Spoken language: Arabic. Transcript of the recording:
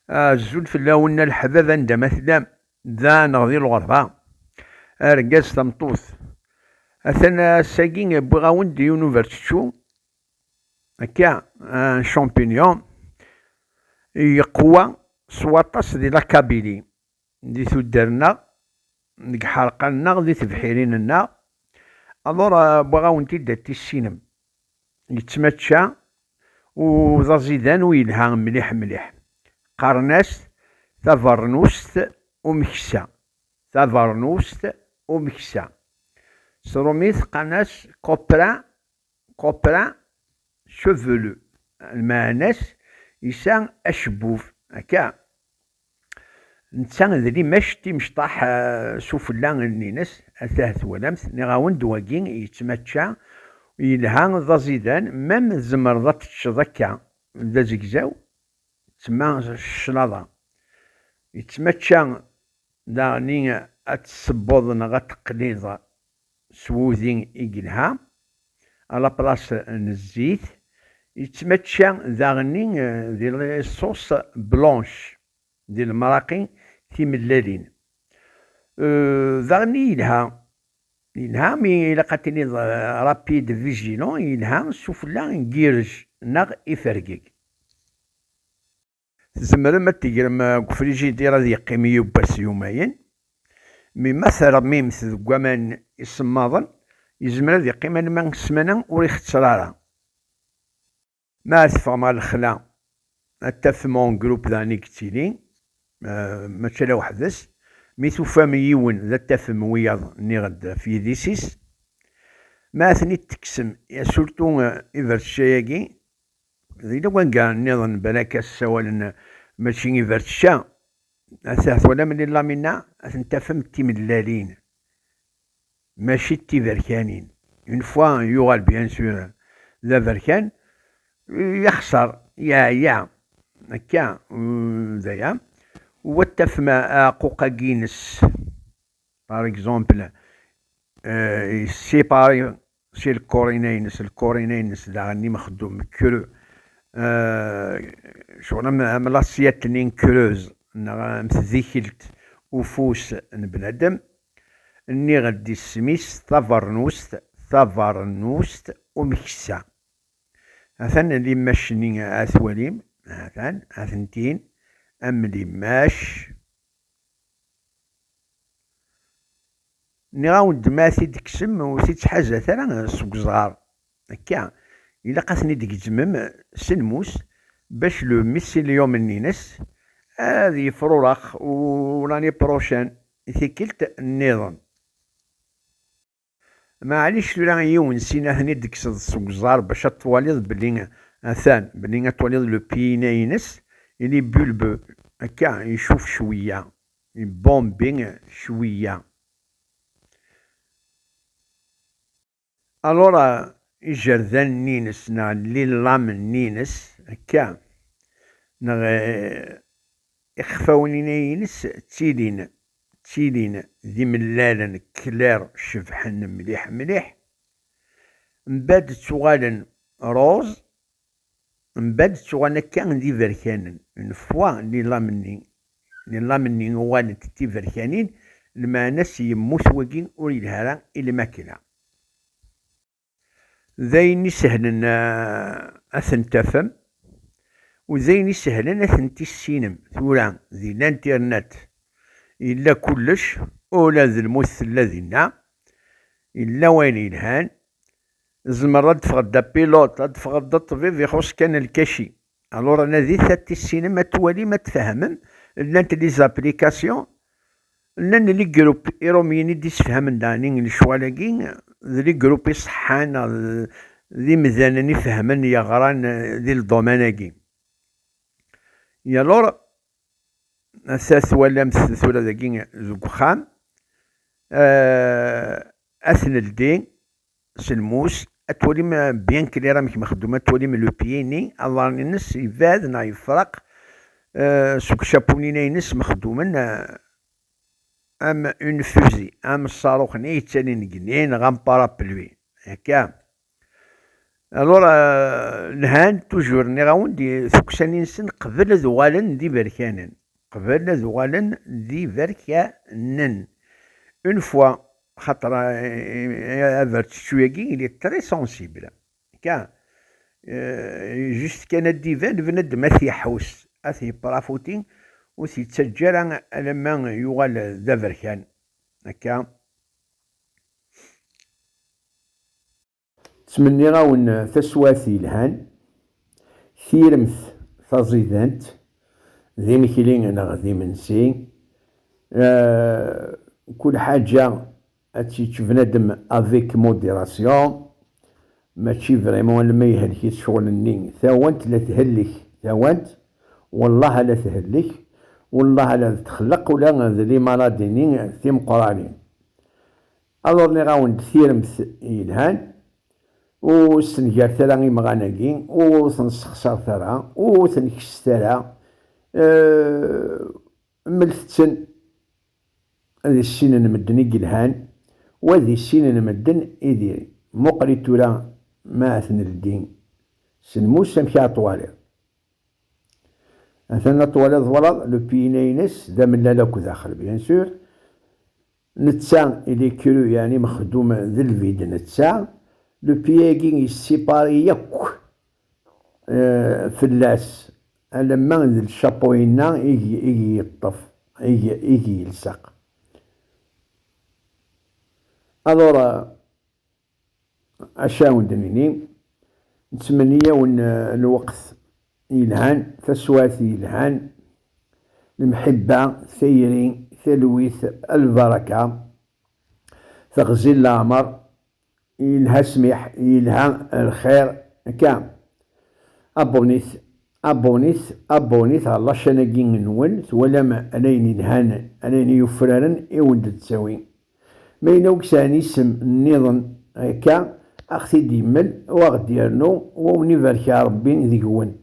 الزول فلاون الحباب عندما تدام ذا نغذي الغربة أرقاز تمطوث أثناء ساقين بغاون دي يونيفرسيتو هكا شامبينيون يقوى سواطاس دي لاكابيلي دي تودرنا ديك حرقنا دي تبحيريننا الور بغاون تيدات السينم يتمتشى وزازيدان ويلها مليح مليح قرناس تافرنوست ومكسا تافرنوست ومكسا سروميث قناس كوبرا شوفلو المعناس يسان أشبوف هكا نتسان ذلي ماش تيمشطاح سفلا النينس أثاث ولمث نغاون دواكين يتمتشى يلها ضازيدان مام زمرضات تشضكا ذا زكزاو تسمى الشلاضة يتمتشى داغني أتسبوض نغا تقليض سووذين إيقلها على بلاص الزيت يتمتشى داغني ديال الصوص بلونش ديال المراقي تيملالين داغني يلها مي إلا قاتلي رابيد فيجيلون يلها سفلا نكيرج ناغ يفرقق تزمر ما تيقرم كفريجيدير هذا يقيم يوباس يومين مي مثلا ميمث ذك وامان يسماضن يزمر هذا يقيم الماء السمانة وريخ راه ما تفهم على الخلا التفمون جروب ذاني كتيلين ماشي لا وحدس مي توفام يون ذا التفم وياض نيغد في ديسيس ما ثني تكسم يا سورتو إيفر الشاياكي إذا كان كاع نظن بلاك السوال ماشي إيفر الشا أثاث ولا من الله منا أثنتفهم تيملالين ماشي تيفركانين اون فوا يوغال بيان سور ذا فركان يخسر يا هكا ذايا والتفم قوقاكينس باغ اكزومبل سيباري سي الكورينينس دا غني مخدوم كرو شغل ملاصيات نين كروز متذيكلت وفوس نبنادم ني غدي السميس ثافرنوست ومكسا هثان اللي ماشني اثواليم هثان هثنتين أملي ماش نغاود ما تيدكسم وتيتحاجة ثلا سوق صغار هكا إلا قاثني ديك جمم سلموس باش لو ميسيليوم النينس هذي فروراخ ولاني بروشان ثيكلت النظام معليش لا يون سينا هني ديكس سوق صغار باش تواليض بلي اثان بلي تواليض لو بينينس اللي بلبو هكا يشوف شوية يبومبين شوية الورا يجرذان نينس نا لي لام نينس هكا نا إخفاونينا ينس تيلين ذي ملالا كلار شبحن مليح مليح مباد تغالن روز مباد تغالن كان دي فركانن اون فوا لي لامني وغالت تي فركانين لما ناس يموت وكين وري الهرا إلى ماكلة ذاين سهلن أثن تفهم وزين سهلن أثن تسينم ثوران ذي الانترنت إلا كلش أولا ذي المثل الذين إلا وين يلهان زمر تفغد بيلوت تفغد الطبيب يخص كان الكاشي الور انا ذي ثات السينما توالي ما تفهمن لانت لي زابليكاسيون لان لي جروب ايروميني ديس فهمن داني الشوالاكين ذي جروب يصحان ذي مزانني فهمن يغران ذي الضماناكي يا لور اساس ولا مثل ولا ذاكي زوج خام اثن الدين سلموس اتولي ما بيان كلي راه مخدومه تولي من لو بييني الله نس يفاد نا يفرق سوك شابونينا ينس مخدومن ام اون فوزي ام الصاروخ ني تاني نكنين غام بارابلوي هكا الور نهان توجور نغاون دي ثكسانين نسن قبل ذوالن دي بركانن، قبل ذوالن دي بركانن. اون فوا خاطر هذا شويكي اللي تري سونسيبل كاع جوست كان ديفان بنادم اثي يحوس اثي برافوتين وتيتسجل لما يوغال ذا بركان هكا. تمني غاون تسواتي لهان ثيرمث تزيدانت ذي مكلين انا ذي منسي كل حاجة تشي بنادم افيك موديراسيون، ماشي فريمون لما يهلك الشغل النين ثاونت لا تهلك ثاونت والله لا تهلك والله لا تخلق ولا ذي مرادينين ثيم قرانين. الور لي غاون ثيرمث يلهان وسنجار ثلا مغاناكين وثنسخسر ثلا وثنكس ثلا ملثتن هذه السين نمدن يلهان وهذه السين نمدن يديري مقري تورا ما أثن الدين سنموس سمشي طوالي أثنى طوالي ضوالد لو بينينس دا من لالاكو داخل بيان سور نتسا إلي كيلو يعني مخدوم ذي الفيد نتسا لو بياكي يسيباري يك فلاس لما ذي الشابوينا يجي يطف يجي يلصق. ألورا أشاون دنيني نتمنيا ون الوقت يلهان تسواتي يلهان المحبة ثيري ثلويث البركة تغزل الأمر يلها سميح يلها الخير كام. أبونيث أبونيث أبونيث الله شناقين نول ولا ما أنين يلهان أنين يفرارن إيوند تساوي ما ينوك ساني اسم النظام هكا أختي ديمل وغديرنو ووني باركا ربي ذي قوان.